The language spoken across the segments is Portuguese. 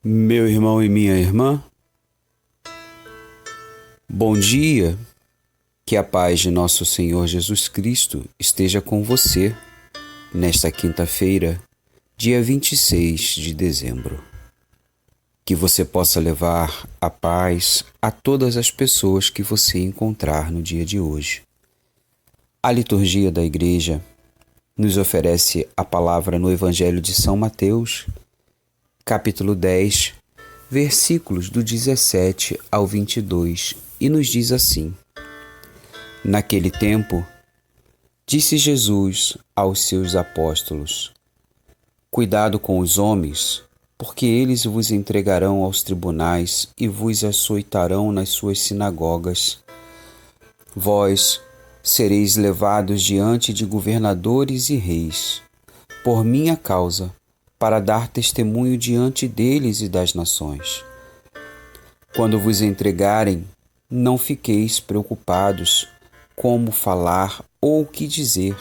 Meu irmão e minha irmã, bom dia, que a paz de nosso Senhor Jesus Cristo esteja com você nesta quinta-feira, dia 26 de dezembro. Que você possa levar a paz a todas as pessoas que você encontrar no dia de hoje. A liturgia da Igreja nos oferece a palavra no Evangelho de São Mateus, capítulo 10, versículos do 17 ao 22, e nos diz assim: Naquele tempo, disse Jesus aos seus apóstolos: Cuidado com os homens, porque eles vos entregarão aos tribunais e vos açoitarão nas suas sinagogas. Vós sereis levados diante de governadores e reis, por minha causa, para dar testemunho diante deles e das nações. Quando vos entregarem, não fiqueis preocupados como falar ou o que dizer.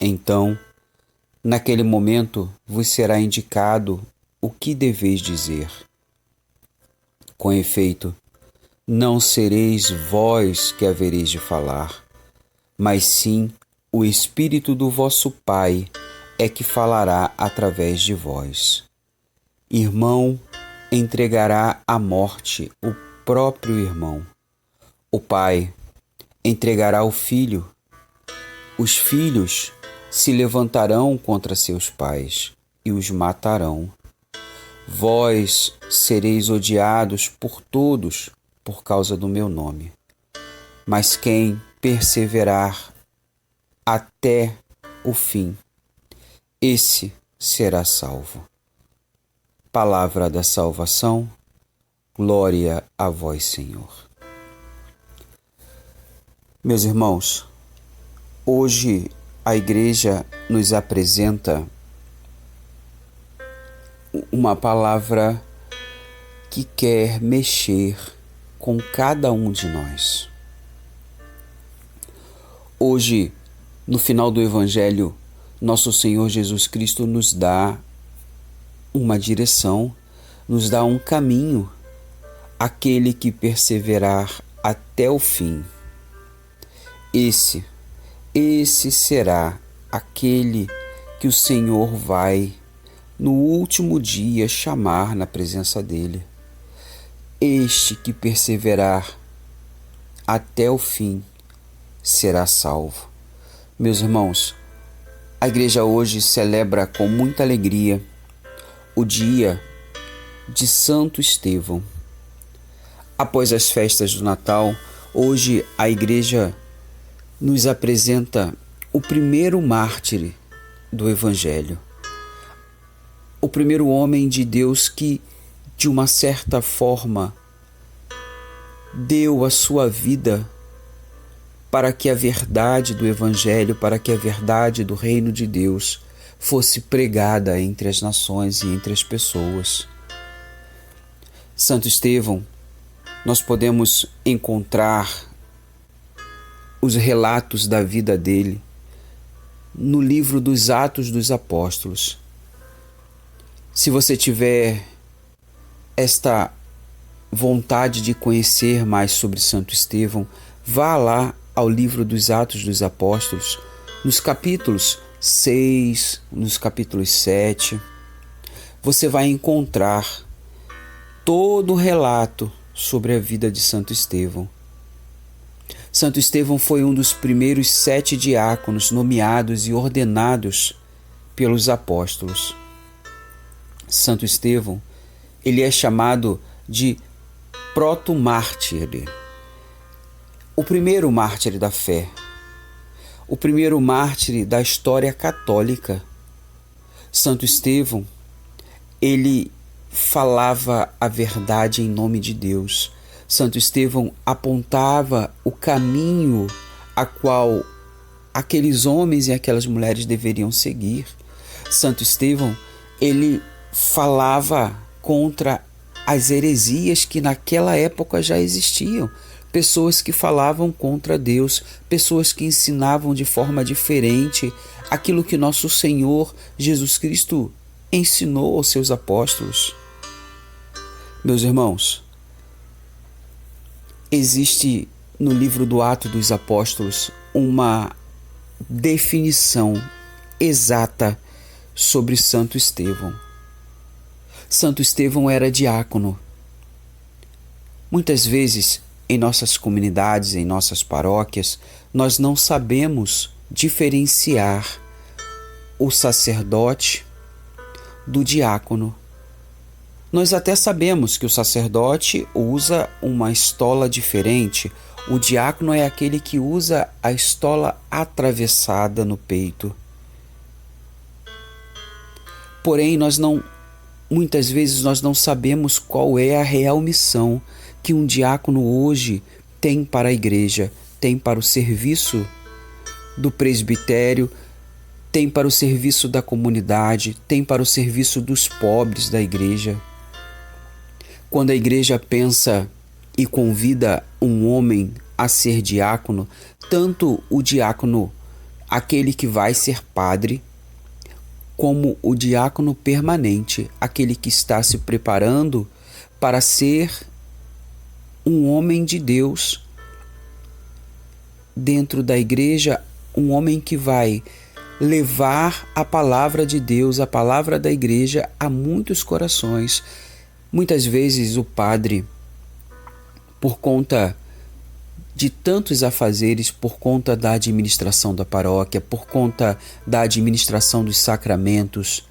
Então, naquele momento, vos será indicado o que deveis dizer. Com efeito, não sereis vós que havereis de falar, mas sim o Espírito do vosso Pai é que falará através de vós. Irmão entregará à morte o próprio irmão. O pai entregará o filho. Os filhos se levantarão contra seus pais e os matarão. Vós sereis odiados por todos por causa do meu nome. Mas quem perseverar até o fim, esse será salvo. Palavra da salvação, glória a vós, Senhor. Meus irmãos, hoje a Igreja nos apresenta uma palavra que quer mexer com cada um de nós. Hoje, no final do Evangelho, nosso Senhor Jesus Cristo nos dá uma direção, nos dá um caminho, aquele que perseverar até o fim. Esse será aquele que o Senhor vai, no último dia, chamar na presença dele. Este que perseverar até o fim será salvo. Meus irmãos, a Igreja hoje celebra com muita alegria o dia de Santo Estevão. Após as festas do Natal, hoje a Igreja nos apresenta o primeiro mártir do Evangelho. O primeiro homem de Deus que, de uma certa forma, deu a sua vida para que a verdade do Evangelho, para que a verdade do reino de Deus fosse pregada entre as nações e entre as pessoas. Santo Estevão, nós podemos encontrar os relatos da vida dele no livro dos Atos dos Apóstolos. Se você tiver esta vontade de conhecer mais sobre Santo Estevão, vá lá ao livro dos Atos dos Apóstolos, nos capítulos 6, nos capítulos 7, você vai encontrar todo o relato sobre a vida de Santo Estevão. Santo Estevão foi um dos primeiros 7 diáconos nomeados e ordenados pelos apóstolos. Santo Estevão, ele é chamado de protomártir, o primeiro mártir da fé, o primeiro mártir da história católica. Santo Estevão, ele falava a verdade em nome de Deus. Santo Estevão apontava o caminho a qual aqueles homens e aquelas mulheres deveriam seguir. Santo Estevão, ele falava contra as heresias que naquela época já existiam. Pessoas que falavam contra Deus, pessoas que ensinavam de forma diferente aquilo que nosso Senhor Jesus Cristo ensinou aos seus apóstolos. Meus irmãos, existe no livro do Atos dos Apóstolos uma definição exata sobre Santo Estevão. Santo Estevão era diácono. Muitas vezes, em nossas comunidades, em nossas paróquias, nós não sabemos diferenciar o sacerdote do diácono. Nós até sabemos que o sacerdote usa uma estola diferente. O diácono é aquele que usa a estola atravessada no peito. Porém, muitas vezes nós não sabemos qual é a real missão que um diácono hoje tem para a igreja, tem para o serviço do presbitério, tem para o serviço da comunidade, tem para o serviço dos pobres da igreja. Quando a igreja pensa e convida um homem a ser diácono, tanto o diácono, aquele que vai ser padre, como o diácono permanente, aquele que está se preparando para ser um homem de Deus dentro da igreja, um homem que vai levar a palavra de Deus, a palavra da igreja a muitos corações. Muitas vezes o padre, por conta de tantos afazeres, por conta da administração da paróquia, por conta da administração dos sacramentos,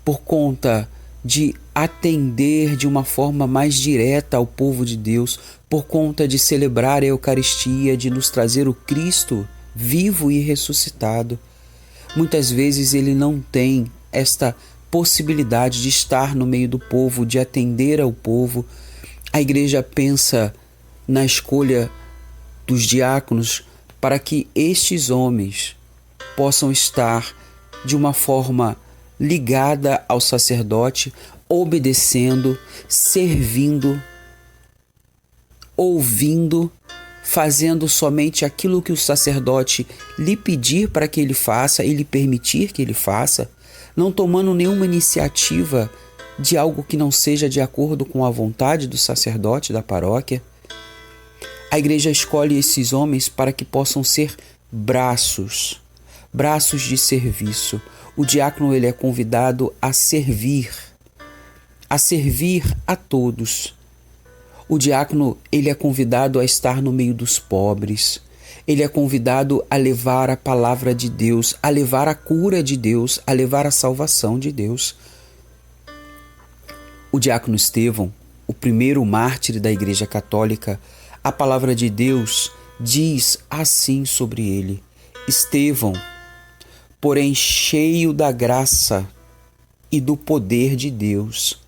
por conta de atender de uma forma mais direta ao povo de Deus, por conta de celebrar a Eucaristia, de nos trazer o Cristo vivo e ressuscitado, muitas vezes ele não tem esta possibilidade de estar no meio do povo, de atender ao povo. A igreja pensa na escolha dos diáconos para que estes homens possam estar de uma forma ligada ao sacerdote, obedecendo, servindo, ouvindo, fazendo somente aquilo que o sacerdote lhe pedir para que ele faça e lhe permitir que ele faça, não tomando nenhuma iniciativa de algo que não seja de acordo com a vontade do sacerdote da paróquia. A igreja escolhe esses homens para que possam ser braços de serviço. O diácono ele é convidado a servir a todos. O diácono ele é convidado a estar no meio dos pobres. Ele é convidado a levar a palavra de Deus, a levar a cura de Deus, a levar a salvação de Deus. O diácono Estevão, o primeiro mártir da Igreja Católica, a palavra de Deus diz assim sobre ele: Estevão, porém cheio da graça e do poder de Deus,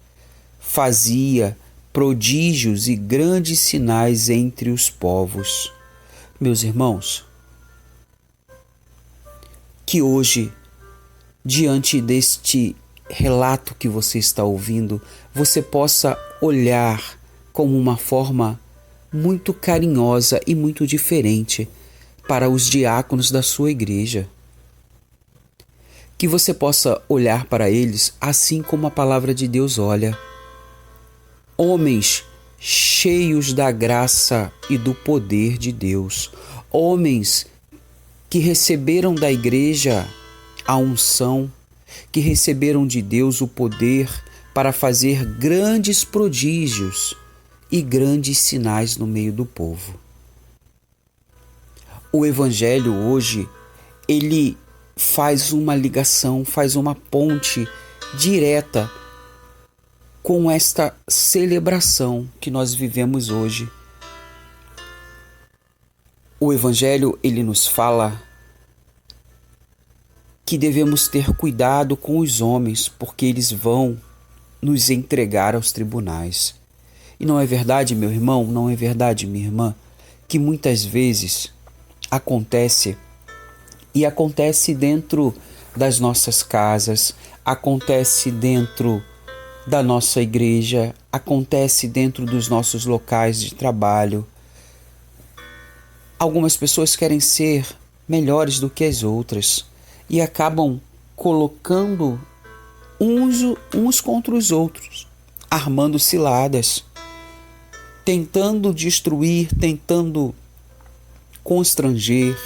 fazia prodígios e grandes sinais entre os povos. Meus irmãos, que hoje, diante deste relato que você está ouvindo, você possa olhar como uma forma muito carinhosa e muito diferente para os diáconos da sua igreja. Que você possa olhar para eles assim como a palavra de Deus olha. Homens cheios da graça e do poder de Deus. Homens que receberam da igreja a unção, que receberam de Deus o poder para fazer grandes prodígios e grandes sinais no meio do povo. O Evangelho hoje, ele faz uma ligação, faz uma ponte direta com esta celebração que nós vivemos hoje. O Evangelho, ele nos fala que devemos ter cuidado com os homens, porque eles vão nos entregar aos tribunais. E não é verdade, meu irmão, não é verdade, minha irmã, que muitas vezes acontece dentro das nossas casas, acontece dentro da nossa igreja, acontece dentro dos nossos locais de trabalho. Algumas pessoas querem ser melhores do que as outras e acabam colocando uns contra os outros, armando ciladas, tentando destruir, tentando constranger,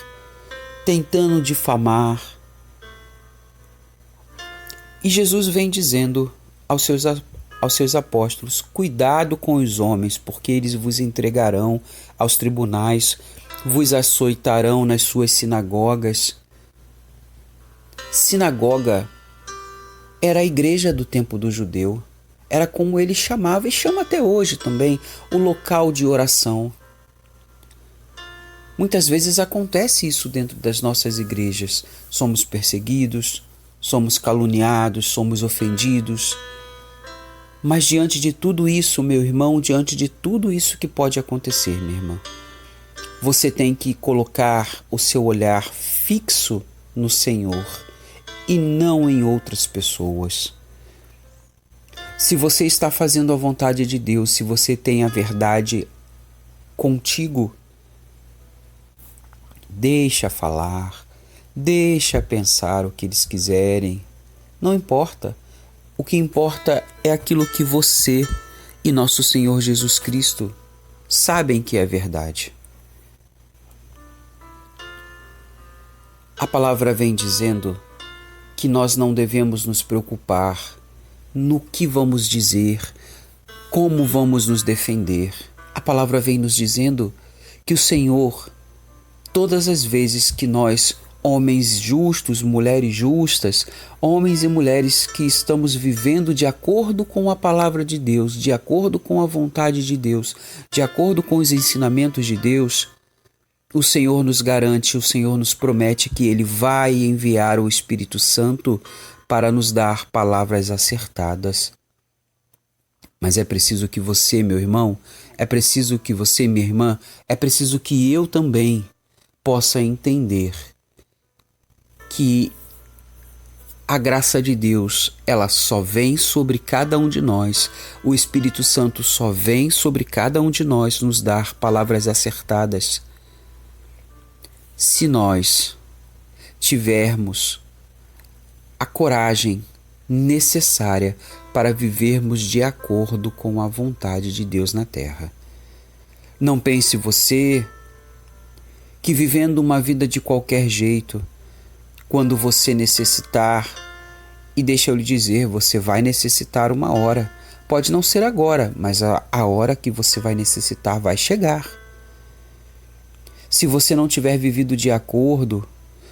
tentando difamar. E Jesus vem dizendo aos seus apóstolos: cuidado com os homens, porque eles vos entregarão aos tribunais, vos açoitarão nas suas sinagogas. Sinagoga era a igreja do tempo do judeu. Era como ele chamava, e chama até hoje também, o local de oração. Muitas vezes acontece isso dentro das nossas igrejas. Somos perseguidos, somos caluniados, somos ofendidos. Mas diante de tudo isso, meu irmão, diante de tudo isso que pode acontecer, minha irmã, você tem que colocar o seu olhar fixo no Senhor e não em outras pessoas. Se você está fazendo a vontade de Deus, se você tem a verdade contigo, deixa falar, deixa pensar o que eles quiserem. Não importa. O que importa é aquilo que você e nosso Senhor Jesus Cristo sabem que é verdade. A palavra vem dizendo que nós não devemos nos preocupar no que vamos dizer, como vamos nos defender. A palavra vem nos dizendo que o Senhor, todas as vezes que nós, homens justos, mulheres justas, homens e mulheres que estamos vivendo de acordo com a palavra de Deus, de acordo com a vontade de Deus, de acordo com os ensinamentos de Deus, o Senhor nos garante, o Senhor nos promete que Ele vai enviar o Espírito Santo para nos dar palavras acertadas. Mas é preciso que você, meu irmão, é preciso que você, minha irmã, é preciso que eu também possa entender que a graça de Deus, ela só vem sobre cada um de nós. O Espírito Santo só vem sobre cada um de nós nos dar palavras acertadas se nós tivermos a coragem necessária para vivermos de acordo com a vontade de Deus na terra. Não pense você que vivendo uma vida de qualquer jeito, quando você necessitar, e deixa eu lhe dizer, você vai necessitar uma hora. Pode não ser agora, mas a hora que você vai necessitar vai chegar. Se você não tiver vivido de acordo,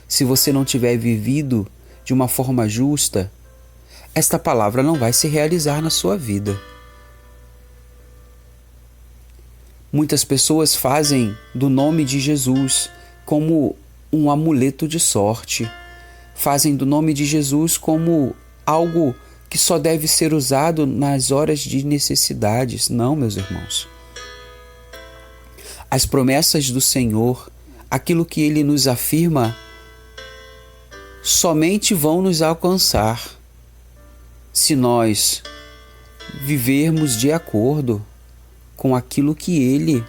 se você não tiver vivido de uma forma justa, esta palavra não vai se realizar na sua vida. Muitas pessoas fazem do nome de Jesus como um amuleto de sorte. Fazem do nome de Jesus como algo que só deve ser usado nas horas de necessidades. Não, meus irmãos. As promessas do Senhor, aquilo que Ele nos afirma, somente vão nos alcançar se nós vivermos de acordo com aquilo que Ele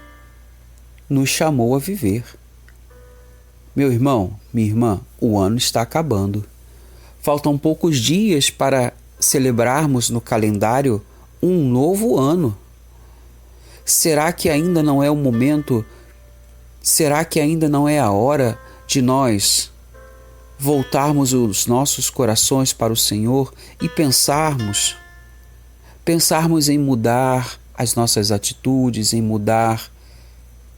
nos chamou a viver. Meu irmão, minha irmã, o ano está acabando. Faltam poucos dias para celebrarmos no calendário um novo ano. Será que ainda não é o momento? Será que ainda não é a hora de nós voltarmos os nossos corações para o Senhor e pensarmos em mudar as nossas atitudes, em mudar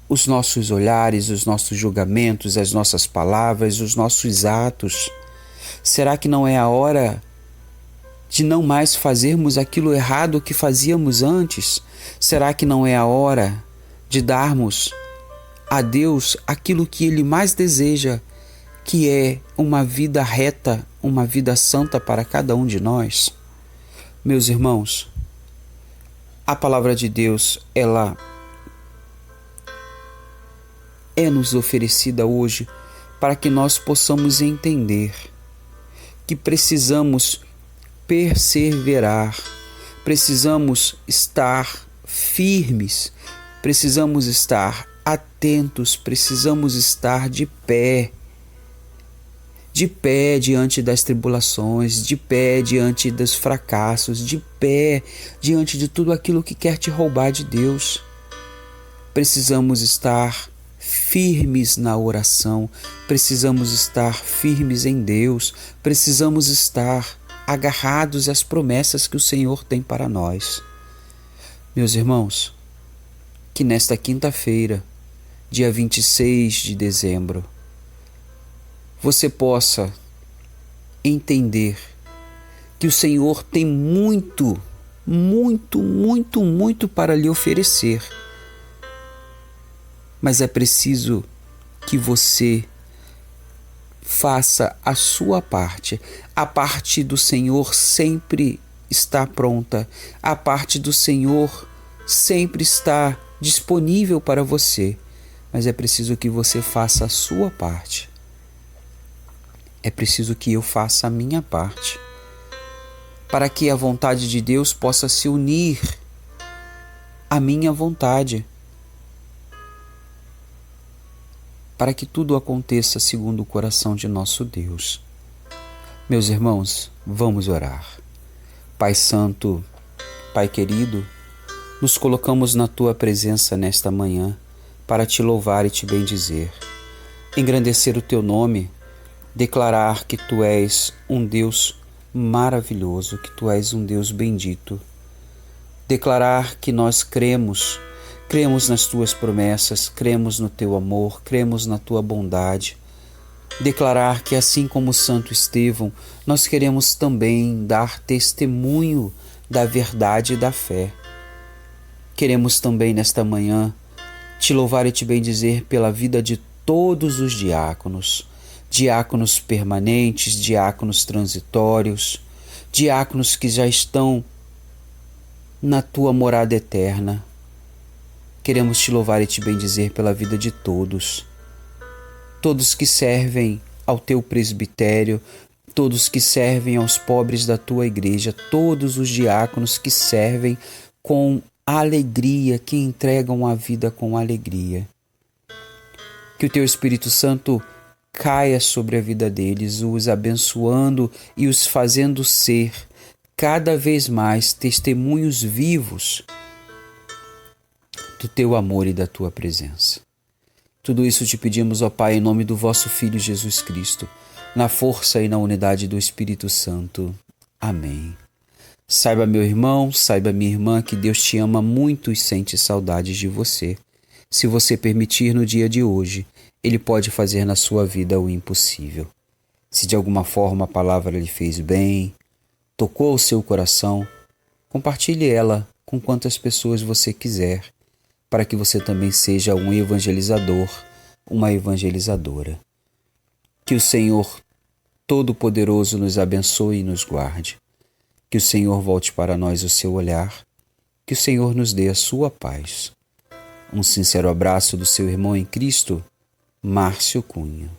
os nossos olhares, os nossos julgamentos, as nossas palavras, os nossos atos? Será que não é a hora de não mais fazermos aquilo errado que fazíamos antes? Será que não é a hora de darmos a Deus aquilo que Ele mais deseja, que é uma vida reta, uma vida santa para cada um de nós? Meus irmãos, a palavra de Deus, ela é nos oferecida hoje para que nós possamos entender que precisamos perseverar, precisamos estar firmes, precisamos estar atentos, precisamos estar de pé, de pé diante das tribulações, de pé diante dos fracassos, de pé diante de tudo aquilo que quer te roubar de Deus. Precisamos estar firmes na oração, precisamos estar firmes em Deus, precisamos estar agarrados às promessas que o Senhor tem para nós. Meus irmãos, que nesta quinta-feira, dia 26 de dezembro, você possa entender que o Senhor tem muito, muito, muito, muito para lhe oferecer. Mas é preciso que você faça a sua parte. A parte do Senhor sempre está pronta. A parte do Senhor sempre está disponível para você. Mas é preciso que você faça a sua parte. É preciso que eu faça a minha parte. Para que a vontade de Deus possa se unir à minha vontade. Para que tudo aconteça segundo o coração de nosso Deus. Meus irmãos, vamos orar. Pai Santo, Pai querido, nos colocamos na Tua presença nesta manhã para Te louvar e Te bendizer, engrandecer o Teu nome, declarar que Tu és um Deus maravilhoso, que Tu és um Deus bendito, declarar que nós cremos nas Tuas promessas, cremos no Teu amor, cremos na Tua bondade. Declarar que assim como o Santo Estevão, nós queremos também dar testemunho da verdade e da fé. Queremos também nesta manhã Te louvar e Te bendizer pela vida de todos os diáconos, diáconos permanentes, diáconos transitórios, diáconos que já estão na Tua morada eterna. Queremos Te louvar e Te bendizer pela vida de todos. Todos que servem ao Teu presbitério, todos que servem aos pobres da Tua igreja, todos os diáconos que servem com alegria, que entregam a vida com alegria. Que o Teu Espírito Santo caia sobre a vida deles, os abençoando e os fazendo ser cada vez mais testemunhos vivos do Teu amor e da Tua presença. Tudo isso te pedimos, ó Pai, em nome do vosso Filho Jesus Cristo, na força e na unidade do Espírito Santo. Amém. Saiba, meu irmão, saiba, minha irmã, que Deus te ama muito e sente saudades de você. Se você permitir no dia de hoje, Ele pode fazer na sua vida o impossível. Se de alguma forma a palavra lhe fez bem, tocou o seu coração, compartilhe ela com quantas pessoas você quiser, para que você também seja um evangelizador, uma evangelizadora. Que o Senhor Todo-Poderoso nos abençoe e nos guarde. Que o Senhor volte para nós o seu olhar. Que o Senhor nos dê a sua paz. Um sincero abraço do seu irmão em Cristo, Márcio Cunha.